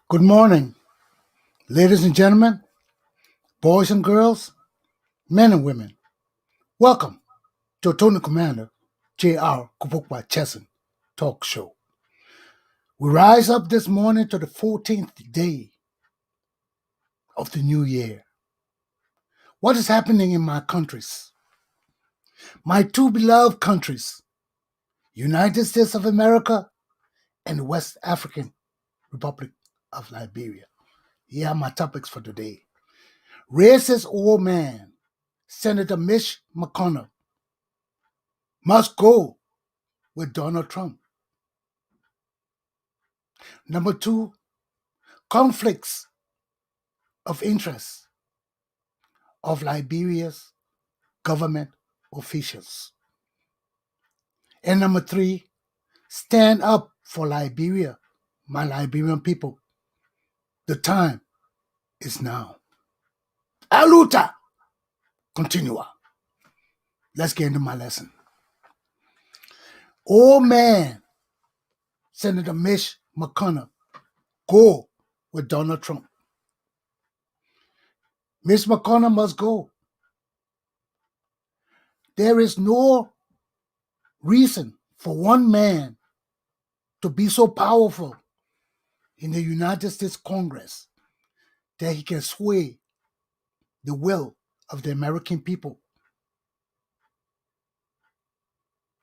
Good morning, ladies and gentlemen, boys and girls, men and women. Welcome to Tony Commander J.R. Galpohkpa Chesson talk show. We rise up this morning to the 14th day of the new year. What is happening in my countries? My two beloved countries, United States of America and the West African Republic of Liberia. Here are my topics for today. Racist old man, Senator Mitch McConnell, must go with Donald Trump. Number two, conflicts of interest of Liberia's government officials. And number three, stand up for Liberia, my Liberian people. The time is now. Aluta! Continua. Let's get into my lesson. Old man, Senator Mitch McConnell, go with Donald Trump. Mitch McConnell must go. There is no reason for one man to be so powerful in the United States Congress that he can sway the will of the American people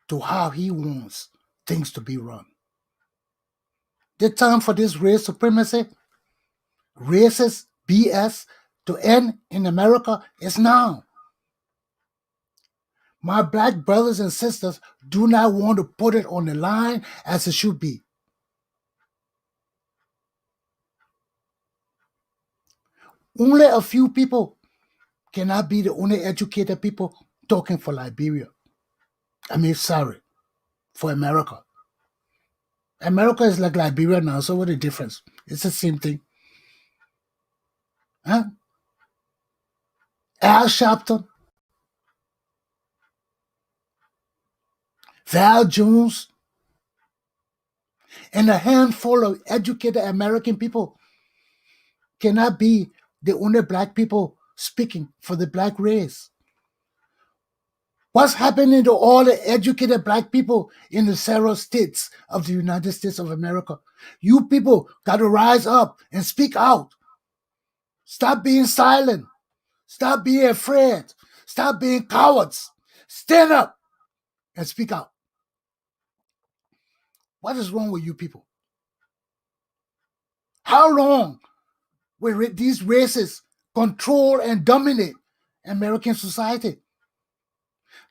to how he wants things to be run. The time for this race supremacy, racist BS to end in America is now. My black brothers and sisters do not want to put it on the line as it should be. Only a few people cannot be the only educated people talking for Liberia. Sorry, for America. America is like Liberia now, so what the difference? It's the same thing. Huh? Al Sharpton, Val Jones, and a handful of educated American people cannot be the only black people speaking for the black race. What's happening to all the educated black people in the several states of the United States of America? You people got to rise up and speak out. Stop being silent. Stop being afraid. Stop being cowards. Stand up and speak out. What is wrong with you people? How long will these races control and dominate American society?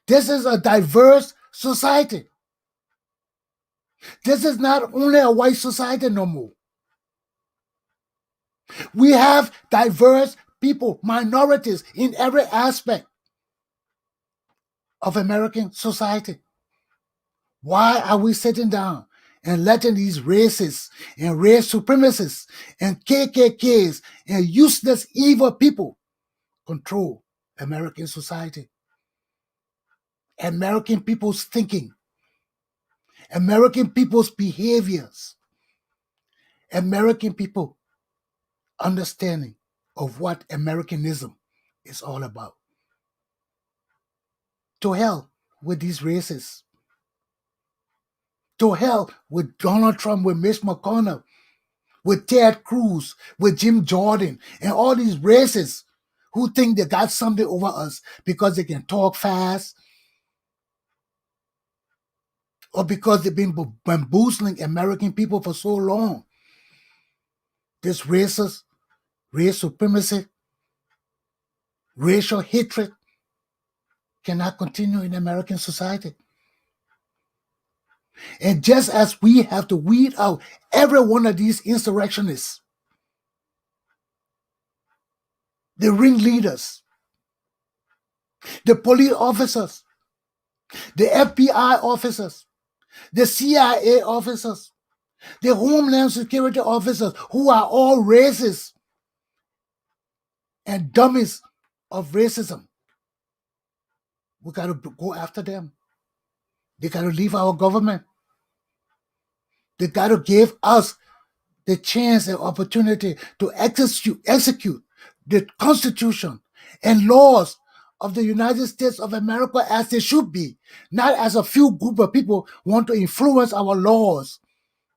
This is a diverse society. This is not only a white society no more. We have diverse people, minorities in every aspect of American society. Why are we sitting down and letting these racists and race supremacists and KKKs and useless evil people control American society? American people's thinking, American people's behaviors, American people understanding of what Americanism is all about. To hell with these racists. To hell with Donald Trump, with Mitch McConnell, with Ted Cruz, with Jim Jordan, and all these racists who think they got something over us because they can talk fast or because they've been bamboozling American people for so long. This racist, race supremacy, racial hatred cannot continue in American society. And just as we have to weed out every one of these insurrectionists, the ringleaders, the police officers, the FBI officers, the CIA officers, the Homeland Security officers, who are all racists and dummies of racism. We got to go after them. They got to leave our government. They got to give us the chance and opportunity to execute the Constitution and laws of the United States of America as they should be, not as a few group of people want to influence our laws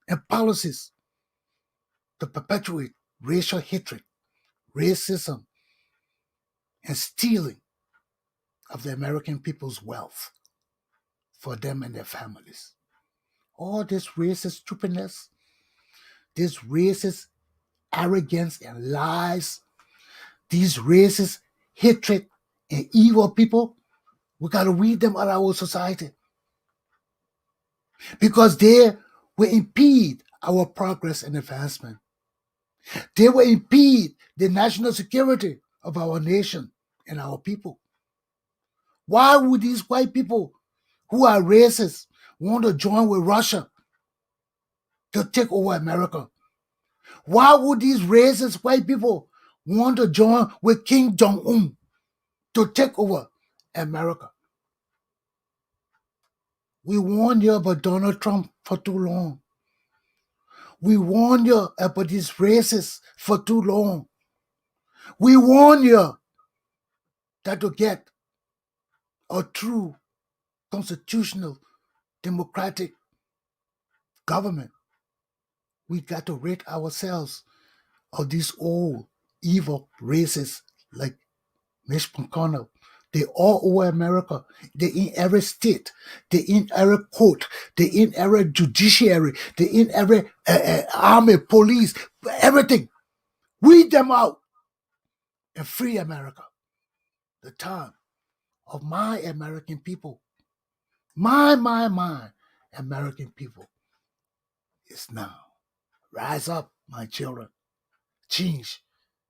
and policies to perpetuate racial hatred, racism, and stealing of the American people's wealth for them and their families. All this racist stupidness, this racist arrogance and lies, these racist hatred and evil people, we got to weed them out of our society because they will impede our progress and advancement. They will impede the national security of our nation and our people. Why would these white people who are racist want to join with Russia to take over America? Why would these racist white people want to join with Kim Jong-un to take over America? We warned you about Donald Trump for too long. We warned you about these racists for too long. We warned you that to get a true constitutional democratic government, we got to rid ourselves of these old evil racists like Mitch McConnell. They all over America. They in every state. They in every court. They in every judiciary. They in every army, police, everything. Weed them out and free America. The time of my American people, my American people is now. Rise up, my children. Change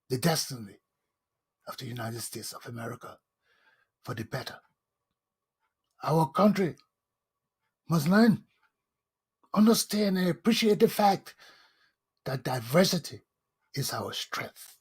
the destiny of the United States of America for the better. Our country must learn, understand, and appreciate the fact that diversity is our strength.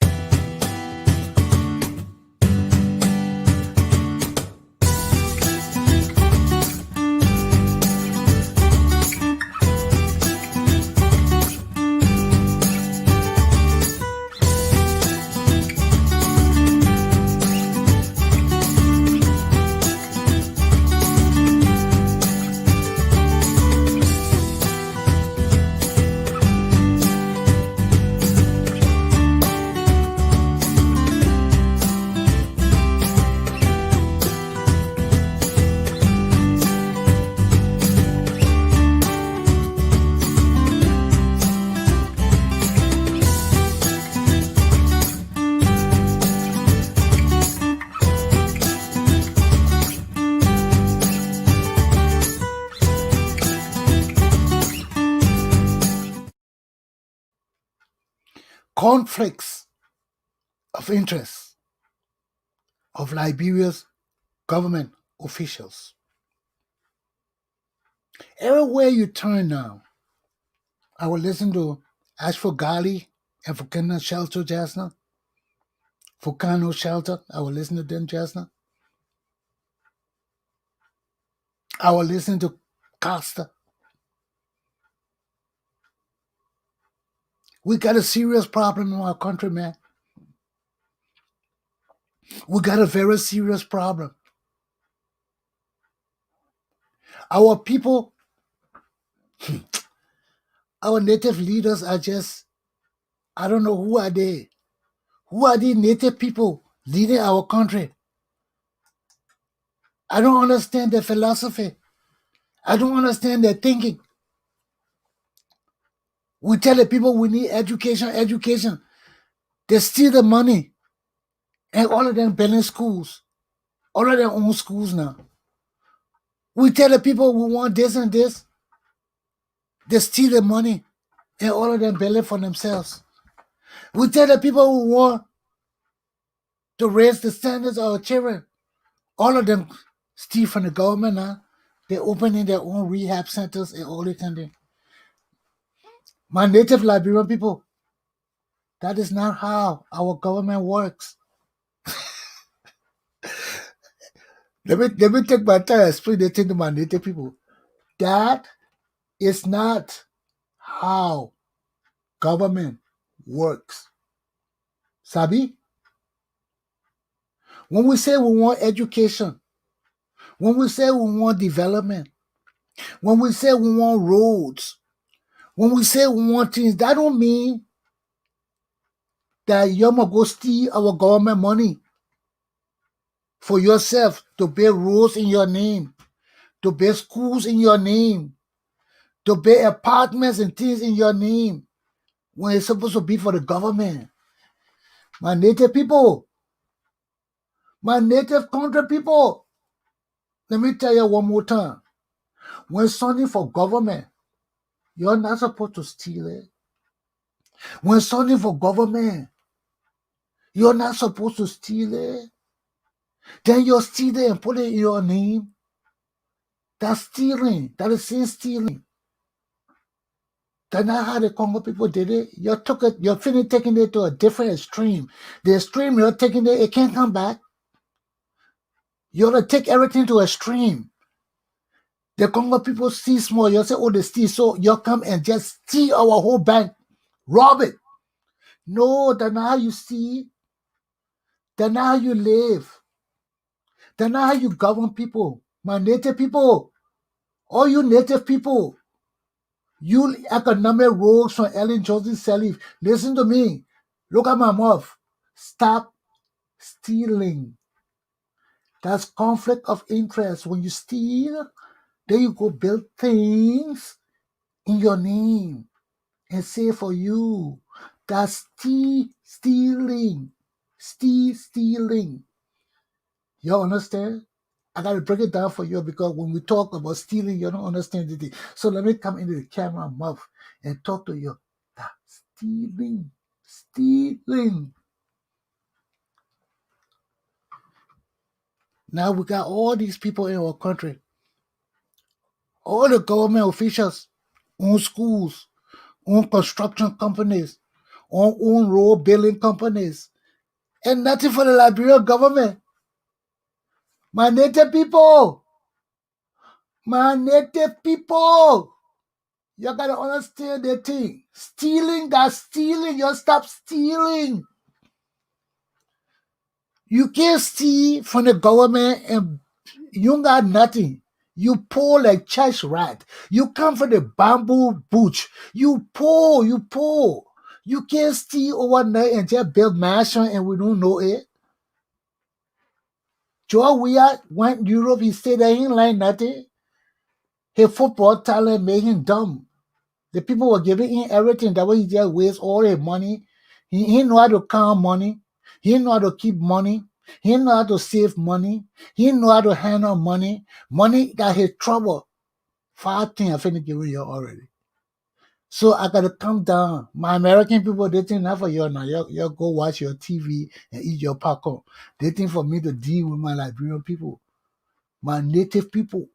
Conflicts of interest of Liberia's government officials. Everywhere you turn now, I will listen to Ashford Gali and Volcano Shelter just now. Volcano Shelter, I will listen to them just now. I will listen to Costa. We got a serious problem in our country, man. We got a very serious problem. Our people, our native leaders are just, I don't know who are they. Who are these native people leading our country? I don't understand their philosophy. I don't understand their thinking. We tell the people we need education, education. They steal the money. And all of them building schools. All of them own schools now. We tell the people we want this and this. They steal the money. And all of them building for themselves. We tell the people we want to raise the standards of our children. All of them steal from the government now. They're opening their own rehab centers and all that kind of thing. My native Liberian people, that is not how our government works. Let me take my time and explain the thing to my native people. That is not how government works. Sabi? When we say we want education, when we say we want development, when we say we want roads, when we say we want things, that don't mean that you're going to go steal our government money for yourself to build roads in your name, to build schools in your name, to build apartments and things in your name when it's supposed to be for the government. My native people, my native country people, let me tell you one more time. When something for government, you're not supposed to steal it. When something for government, you're not supposed to steal it. Then you steal it and put it in your name. That's stealing. That is sin stealing. That's not how the Congo people did it. You took it, you're finna taking it to a different extreme. The extreme you're taking it, it can't come back. You ought to take everything to extreme. The Congo people steal small. You say, oh, they steal. So you come and just steal our whole bank. Rob it. No, that's not how you steal. That's not how you live. That's not how you govern people. My native people, all you native people, you economic rogues from Ellen Johnson Sirleaf, listen to me. Look at my mouth. Stop stealing. That's conflict of interest. When you steal, then you go build things in your name and say for you. That's stealing. Stealing. You understand? I got to break it down for you because when we talk about stealing, you don't understand it. So let me come into the camera mouth and talk to you. That's stealing. Now we got all these people in our country, all the government officials, own schools, own construction companies, own road building companies, and nothing for the Liberian government. My native people, you gotta understand the thing. Stealing, that's stealing. You stop stealing. You can't steal from the government and you got nothing. You poor like church rat. You come from the bamboo bush. You poor. You can't steal overnight and just build mansion and we don't know it. Joe Weah went Europe, he stayed there, he ain't like nothing. His football talent made him dumb. The people were giving him everything. That way he just waste all his money. He didn't know how to count money. He didn't know how to keep money. He didn't know how to save money. He didn't know how to handle money. Money got his trouble. 5 things I finished giving you already. So I gotta come down. My American people, they think not for you now. You go watch your TV and eat your popcorn. They think for me to deal with my Liberian people, my native people.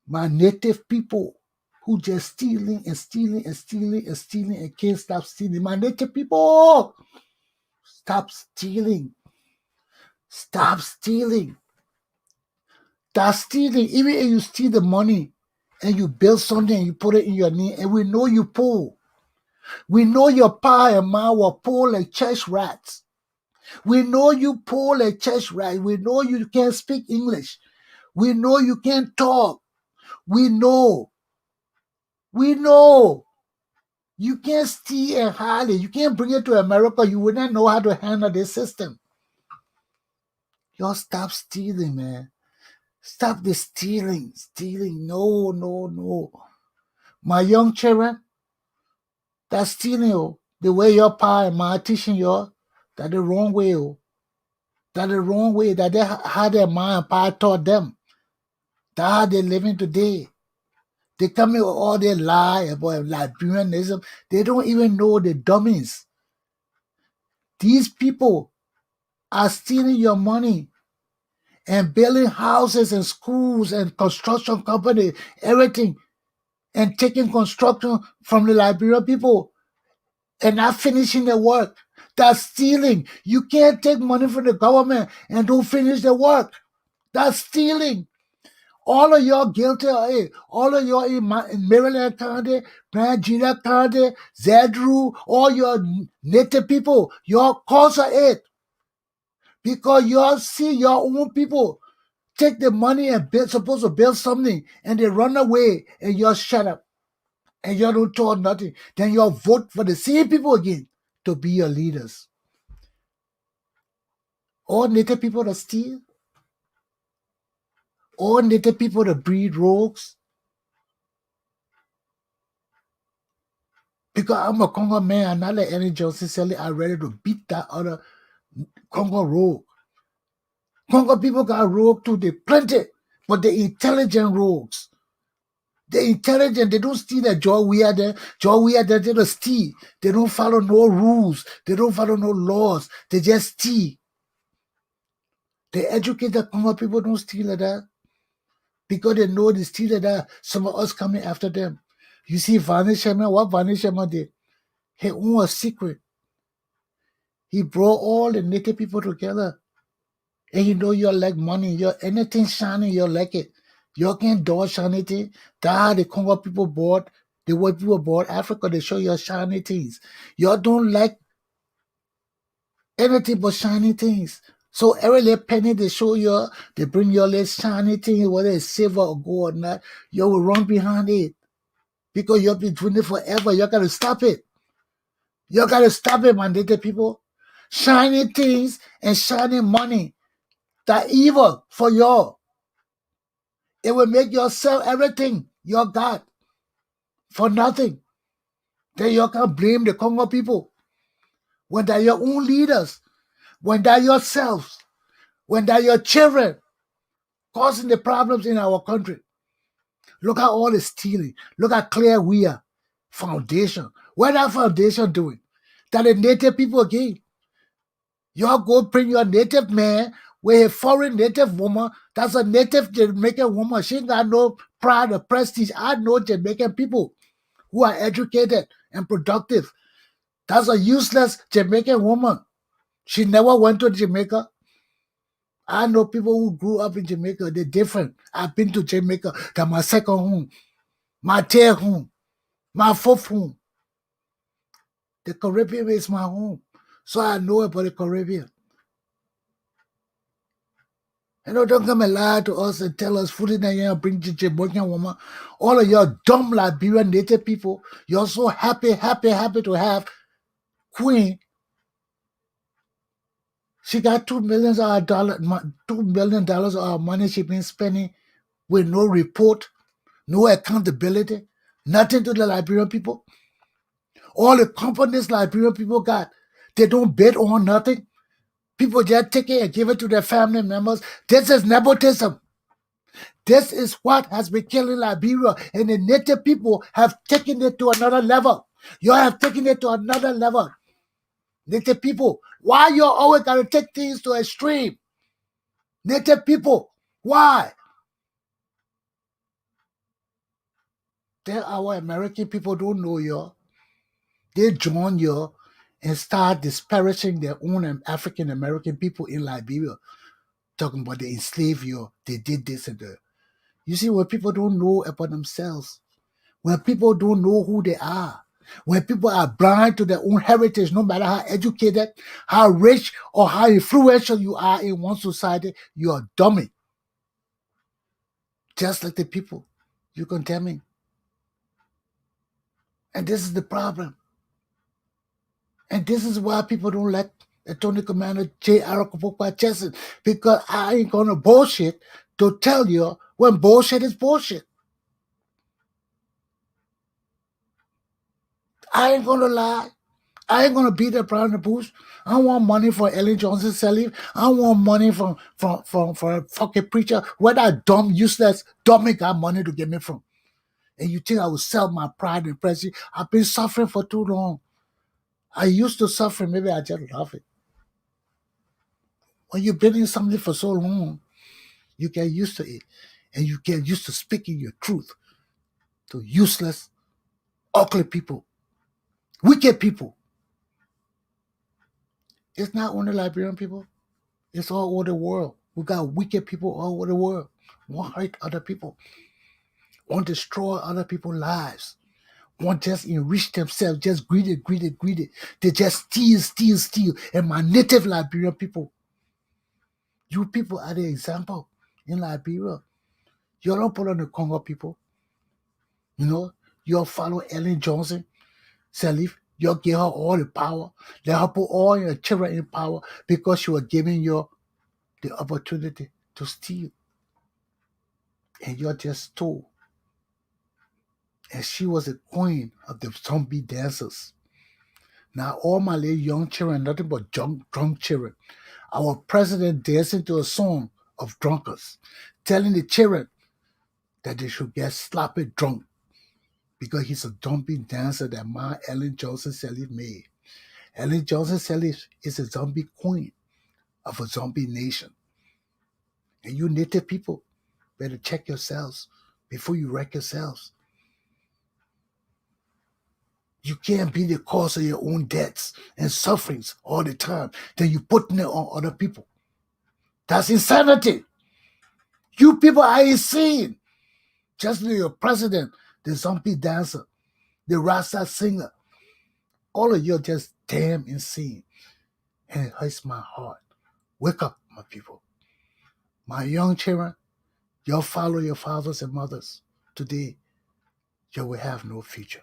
My native people who just stealing and can't stop stealing. My native people, stop stealing. Stop stealing. That's stealing. Even if you steal the money and you build something and you put it in your name, and we know you poor. We know your pa and ma were poor like church rats. We know you poor like church rats. We know you can't speak English. We know you can't talk. We know. You can't steal and hide it. You can't bring it to America. You wouldn't know how to handle this system. Y'all stop stealing, man. Stop the stealing. No. My young children, that's stealing. Oh. The way your pa and ma teaching you, that the wrong way. Oh. That the wrong way. That they how their ma and pa taught them. That's how they're living today. They come in with all their lie about Liberianism. They don't even know the dummies. These people are stealing your money and building houses and schools and construction companies, everything, and taking construction from the Liberian people and not finishing the work. That's stealing. You can't take money from the government and don't finish the work. That's stealing. All of y'all guilty of it. All of y'all in Maryland County, Nigeria County, Zedru, all your native people, y'all cause of it. Because y'all see your own people take the money and supposed to build something, and they run away, and y'all shut up. And y'all don't talk nothing. Then y'all vote for the same people again to be your leaders. All native people that steal. All native people that breed rogues. Because I'm a Congo man, and not like any Johnson Sally, I'm ready to beat that other Congo rogue. Congo people got rogue too, they plenty, but they intelligent rogues. They're intelligent, they don't steal that Joe we are there. Joe we are there, they don't steal. They don't follow no rules, they don't follow no laws, they just steal. They educate the Congo people don't steal like that. Because they know they steal like that, some of us coming after them. You see Vanishema, what Vanishema did? He owned a secret. He brought all the native people together. And you know you like money. You're anything shiny, you like it. You can't dodge shiny. That the Congo people bought, the white people bought Africa, they show you shiny things. You don't like anything but shiny things. So every little penny they show you, they bring your little shiny thing, whether it's silver or gold or not, you will run behind it. Because you've been doing it forever. You gotta stop it. You gotta stop it, man, native people. Shiny things and shiny money. That evil for you. It will make you sell everything you got for nothing. Then you can blame the Congo people. When they're your own leaders, when they're yourselves, when they're your children causing the problems in our country. Look at all the stealing. Look at Clear we are. Foundation. What that foundation doing? That the native people again. Y'all go bring your native man with a foreign native woman. That's a native Jamaican woman. She ain't got no pride or prestige. I know Jamaican people who are educated and productive. That's a useless Jamaican woman. She never went to Jamaica. I know people who grew up in Jamaica. They're different. I've been to Jamaica. That's my second home, my third home, my fourth home. The Caribbean is my home. So I know about the Caribbean. Don't come and lie to us and tell us food in here bring the Jamaican woman. All of your dumb Liberian native people, you're so happy to have Queen. She got $2 million of our money she been spending with no report, no accountability, nothing to the Liberian people. All the companies Liberian people got, they don't bid on nothing. People just take it and give it to their family members. This is nepotism. This is what has been killing Liberia, and the native people have taken it to another level. You have taken it to another level. Native people, why you always got to take things to extreme? Native people, why? Our American people don't know you. They join you and start disparaging their own African American people in Liberia, talking about they enslaved you, they did this and that. You see, when people don't know about themselves, when people don't know who they are, when people are blind to their own heritage, no matter how educated, how rich, or how influential you are in one society, you are dummy. Just like the people you condemning. And this is the problem. And this is why people don't like Attorney Commander Galpohkpa Chesson, because I ain't gonna bullshit to tell you when bullshit is bullshit. I ain't gonna lie. I ain't gonna beat around the bush. I want money for Ellen Johnson selling. I want money from a fucking preacher. Where that dumb, useless dummy got money to get me from. And you think I will sell my pride and prestige? I've been suffering for too long. I used to suffer, maybe I just love it. When you've been in something for so long, you get used to it. And you get used to speaking your truth to useless, ugly people, wicked people. It's not only Liberian people. It's all over the world. We got wicked people all over the world. want hurt other people, want to destroy other people's lives, want just enrich themselves, just greedy, greedy, greedy. They just steal, steal, steal. And my native Liberian people, you people are the example in Liberia. You don't put on the Congo people. You know, you follow Ellen Johnson, Sirleaf. You give her all the power. Let her put all your children in power because she was giving you the opportunity to steal. And you're just stole. And she was the queen of the zombie dancers. Now all my little young children, nothing but drunk children. Our president dancing to a song of drunkards, telling the children that they should get sloppy drunk because he's a zombie dancer that my Ellen Johnson Sirleaf made. Ellen Johnson Sirleaf is a zombie queen of a zombie nation. And you native people better check yourselves before you wreck yourselves. You can't be the cause of your own deaths and sufferings all the time. Then you putting it on other people. That's insanity. You people are insane. Just like your president, the zombie dancer, the Rasta singer. All of you are just damn insane. And it hurts my heart. Wake up, my people. My young children, you follow your fathers and mothers. Today, you will have no future.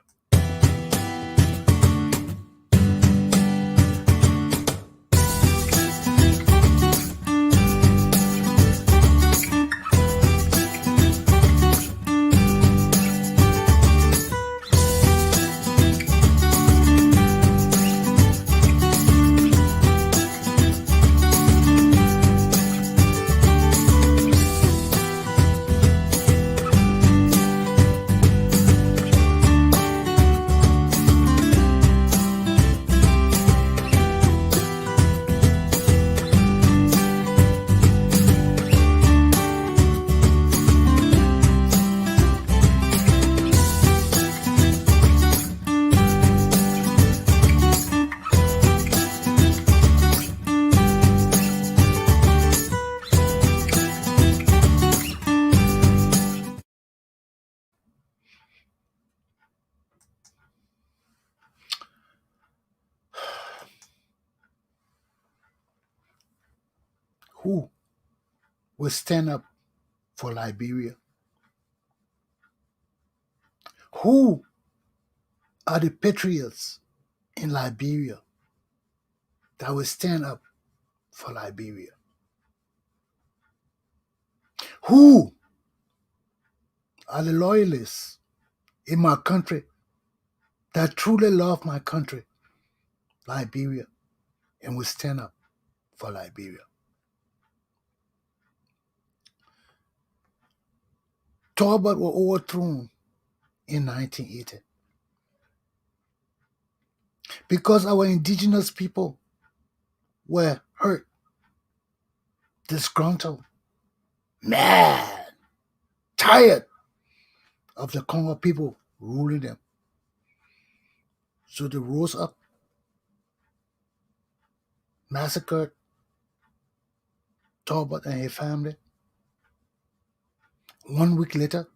Who will stand up for Liberia? Who are the patriots in Liberia that will stand up for Liberia? Who are the loyalists in my country that truly love my country, Liberia, and will stand up for Liberia? Talbot was overthrown in 1980 because our indigenous people were hurt, disgruntled, mad, tired of the Congo people ruling them. So they rose up, massacred Talbot and his family. 1 week later,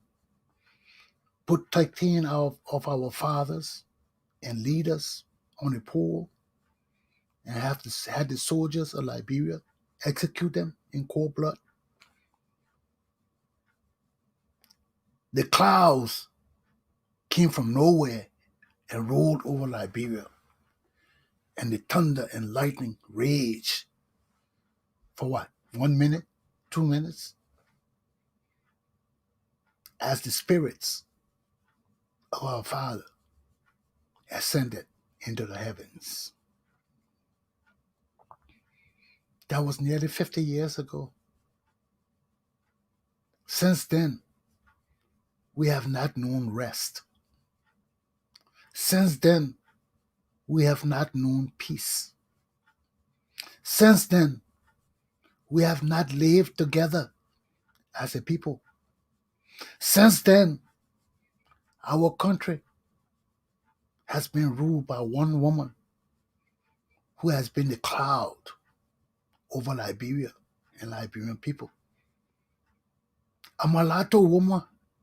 put 13 of our fathers and leaders on a pole and had the soldiers of Liberia execute them in cold blood. The clouds came from nowhere and rolled over Liberia, and the thunder and lightning raged for what? 1 minute, 2 minutes? As the spirits of our Father ascended into the heavens. That was nearly 50 years ago. Since then, we have not known rest. Since then, we have not known peace. Since then, we have not lived together as a people. Since then, our country has been ruled by one woman who has been the cloud over Liberia and Liberian people. a mulatto woman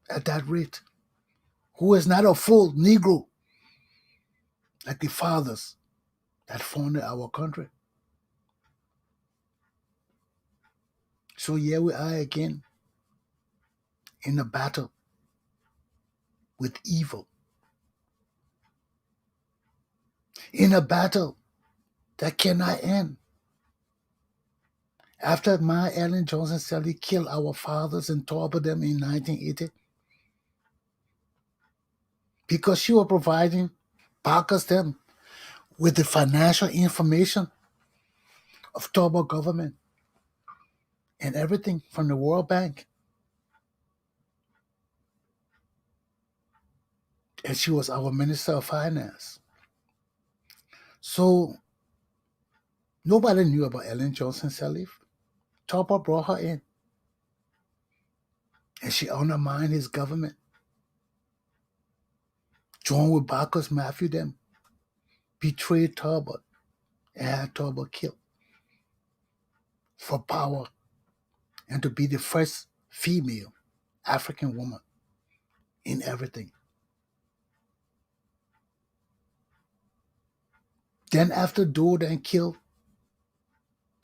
at that rate, who is not a full Negro like the fathers that founded our country. So here we are again in a battle with evil, in a battle that cannot end. After Ma Ellen Johnson Sirleaf killed our fathers and tortured them in 1980, because she was providing Pakistan with the financial information of Toba government and everything from the World Bank. And she was our Minister of Finance. So nobody knew about Ellen Johnson Sirleaf. Toba brought her in. And she undermined his government. Joined with Bacchus Matthew them. Betrayed Toba and had Toba killed for power and to be the first female African woman in everything. Then after Jordan killed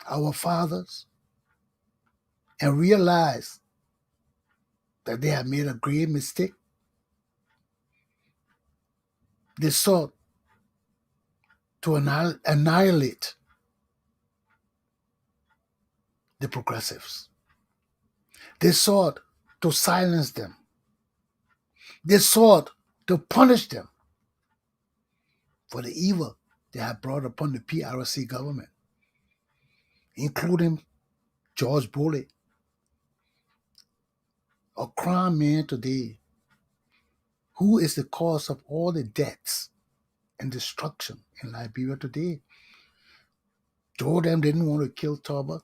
our fathers and realized that they had made a grave mistake, they sought to annihilate the progressives. They sought to silence them. They sought to punish them for the evil they had brought upon the PRC government, including George Bulley, a crime man today, who is the cause of all the deaths and destruction in Liberia today. Jordan didn't want to kill Toba.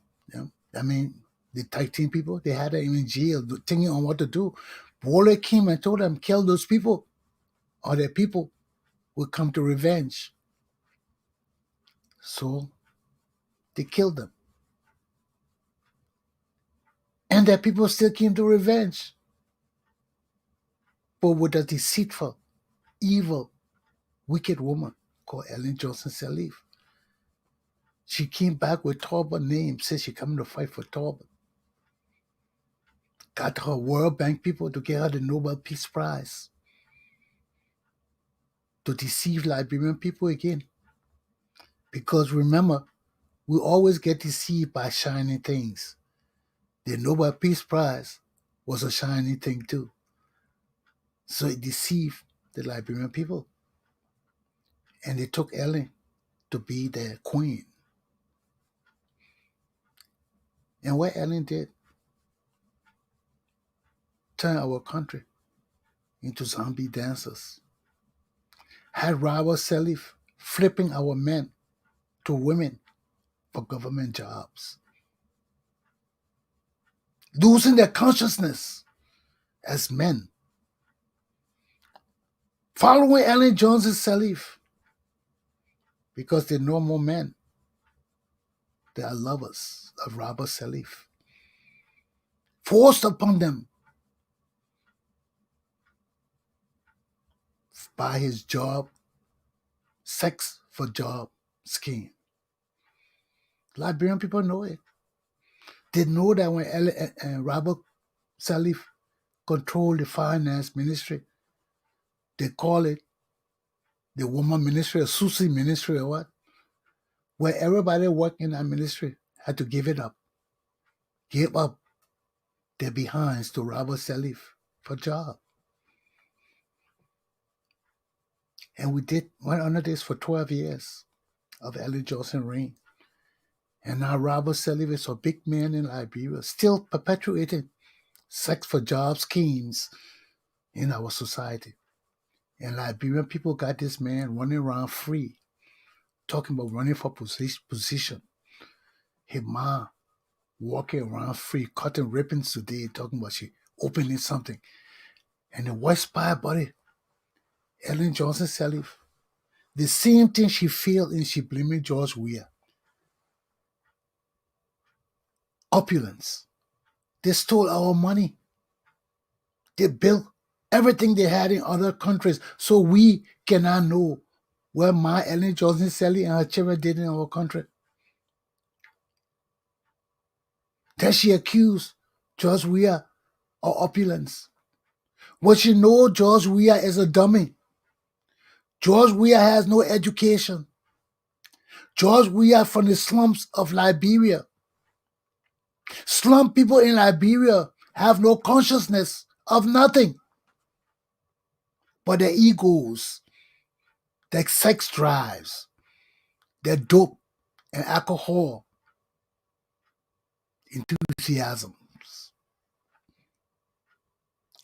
I mean, the 13 people, they had them in jail thinking on what to do. Bulley came and told them, kill those people, or their people will come to revenge. So they killed them. And their people still came to revenge. But with a deceitful, evil, wicked woman called Ellen Johnson Sirleaf. She came back with Toba name, said she coming to fight for Toba. Got her World Bank people to get her the Nobel Peace Prize. To deceive Liberian people again. Because remember, we always get deceived by shiny things. The Nobel Peace Prize was a shiny thing too. So it deceived the Liberian people. And they took Ellen to be their queen. And what Ellen did, turn our country into zombie dancers. Had Robert Sirleaf flipping our men to women for government jobs. Losing their consciousness as men. Following Ellen Johnson Sirleaf because they're normal men. They are lovers of Robert Sirleaf. Forced upon them by his job, sex for job scheme. Liberian people know it. They know that when Robert Sirleaf controlled the finance ministry, they call it the woman ministry or Susie ministry or what, where everybody working in that ministry had to give up their behinds to Robert Sirleaf for job. And we went under this for 12 years of Ellen Johnson reign. And now Robert Sirleaf is a big man in Liberia, still perpetuating sex for job schemes in our society. And Liberian people got this man running around free, talking about running for position. His mom walking around free, cutting ribbons today, talking about she opening something. And the West Spire buddy, Ellen Johnson Sirleaf, the same thing she failed in, she blaming George Weah. Opulence. They stole our money. They built everything they had in other countries, so we cannot know what Ma Ellen Johnson Sally and her children did in our country. Then she accused George Weah of opulence. What she know George Weah is a dummy. George Weah has no education. George Weah from the slums of Liberia. Slum people in Liberia have no consciousness of nothing but their egos, their sex drives, their dope and alcohol enthusiasms,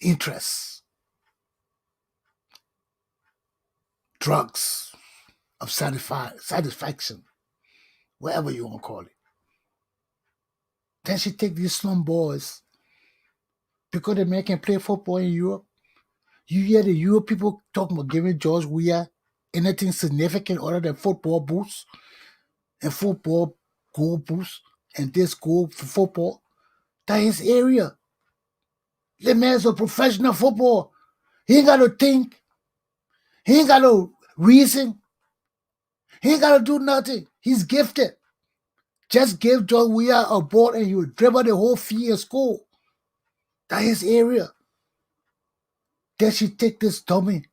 interests, drugs of satisfaction, whatever you want to call it. Then she take these slum boys because the man can play football in Europe. You hear the Europe people talking about giving George Weah anything significant other than football boots and football goal boots and this goal for football. That's his area. The man's a professional football. He ain't got to think. He ain't got no reason. He ain't got to do nothing. He's gifted. Just give George Weah a ball and he will dribble the whole field and score. That's his area. Then she take this dummy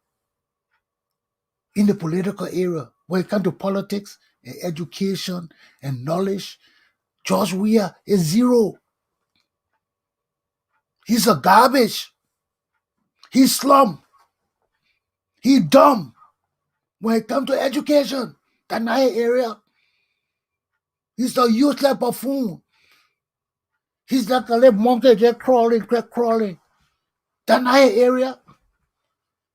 in the political era. When it comes to politics and education and knowledge, George Weah is zero. He's a garbage. He's slum. He's dumb. When it comes to education, that night area, he's a useless buffoon. He's like a little monkey just crawling. That night area,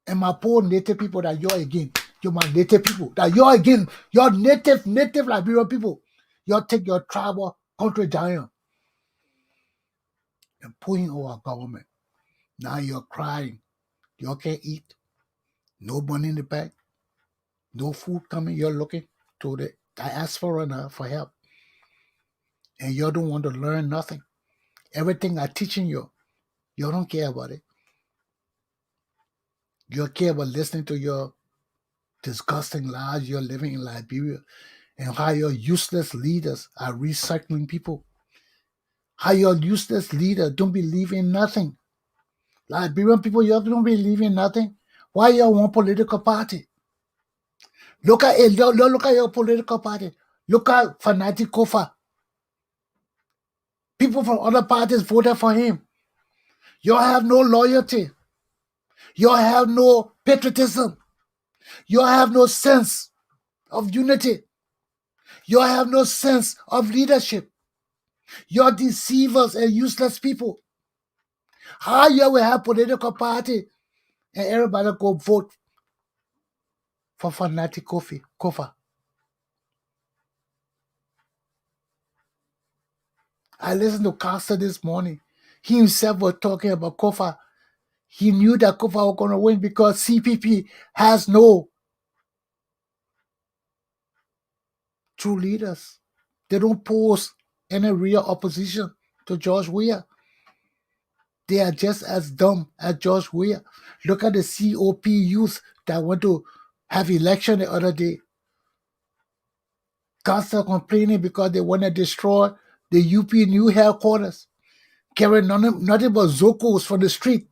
and my poor native people that you're again. You're my native people. That you're again. You're native Liberian people. You take your tribal country giant and put in our government. Now you're crying. You can't eat. No money in the bank. No food coming. You're looking to the diaspora now for help. And you don't want to learn nothing. Everything I'm teaching you, you don't care about it. You care about listening to your disgusting lives you're living in Liberia and how your useless leaders are recycling people. How your useless leader don't believe in nothing. Liberian people, you don't believe in nothing. Why you want political party? Look at it. Look at your political party. Look at Fanatic Kofa. People from other parties voted for him. You have no loyalty. You have no patriotism. You have no sense of unity. You have no sense of leadership. You're deceivers and useless people. How you will have political party and everybody go vote for Fanatic Kofa? I listened to Costa this morning. He himself was talking about Kofa. He knew that Kofa was going to win because CPP has no true leaders. They don't pose any real opposition to George Weah. They are just as dumb as George Weah. Look at the COP youth that went to have election the other day. Costa complaining because they want to destroy the UP new headquarters. Carrying nothing but Zokos from the street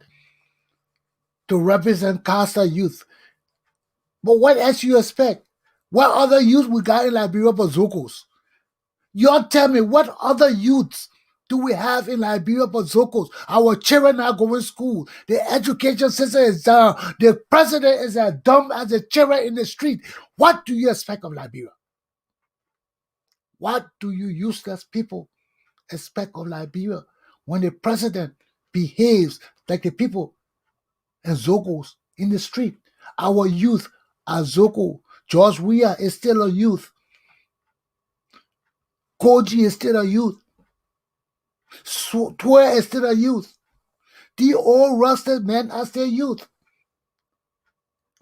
to represent Costa youth. But what else you expect? What other youth we got in Liberia but Zokos? Y'all tell me, what other youths do we have in Liberia but Zokos? Our children are going to school. The education system is down. The president is as dumb as the children in the street. What do you expect of Liberia? What do you useless people expect of Liberia when the president behaves like the people and Zokos in the street? Our youth are Zoko. George Weah is still a youth. Koji is still a youth. Twer is still a youth. The old rusted men are still youth.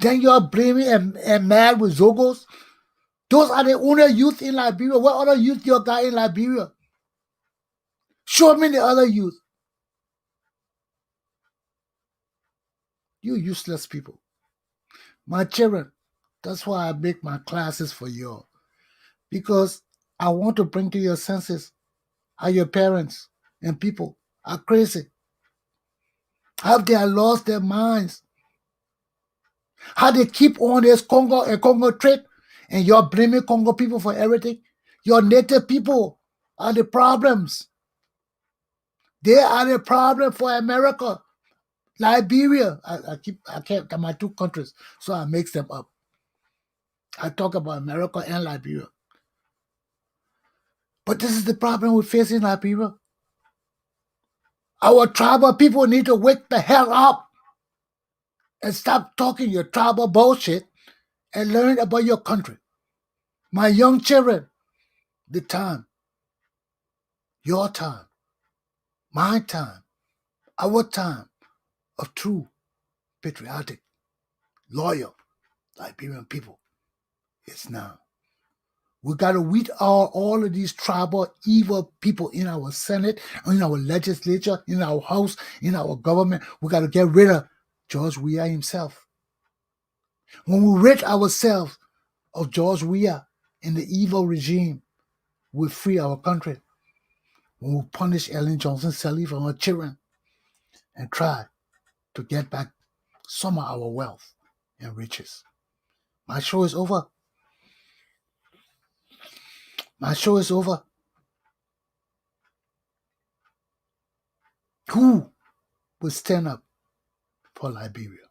Then you're blaming and mad with Zogos. Those are the only youth in Liberia. What other youth you got in Liberia? Show me the other youth. You useless people. My children, that's why I make my classes for you. Because I want to bring to your senses how your parents and people are crazy. How they have lost their minds. How they keep on this Congo and Congo trade. And you're blaming Congo people for everything. Your native people are the problems. They are the problem for America. Liberia. I can't my two countries, so I mix them up. I talk about America and Liberia. But this is the problem we face in Liberia. Our tribal people need to wake the hell up and stop talking your tribal bullshit and learn about your country. My young children, the time, your time, my time, our time of true, patriotic, loyal Liberian people is now. We got to weed out all of these tribal evil people in our Senate, in our legislature, in our House, in our government. We got to get rid of George Weah himself. When we rid ourselves of George Weah and the evil regime, we free our country. When we punish Ellen Johnson Sirleaf from our children and try to get back some of our wealth and riches. My show is over. My show is over. Who will stand up for Liberia?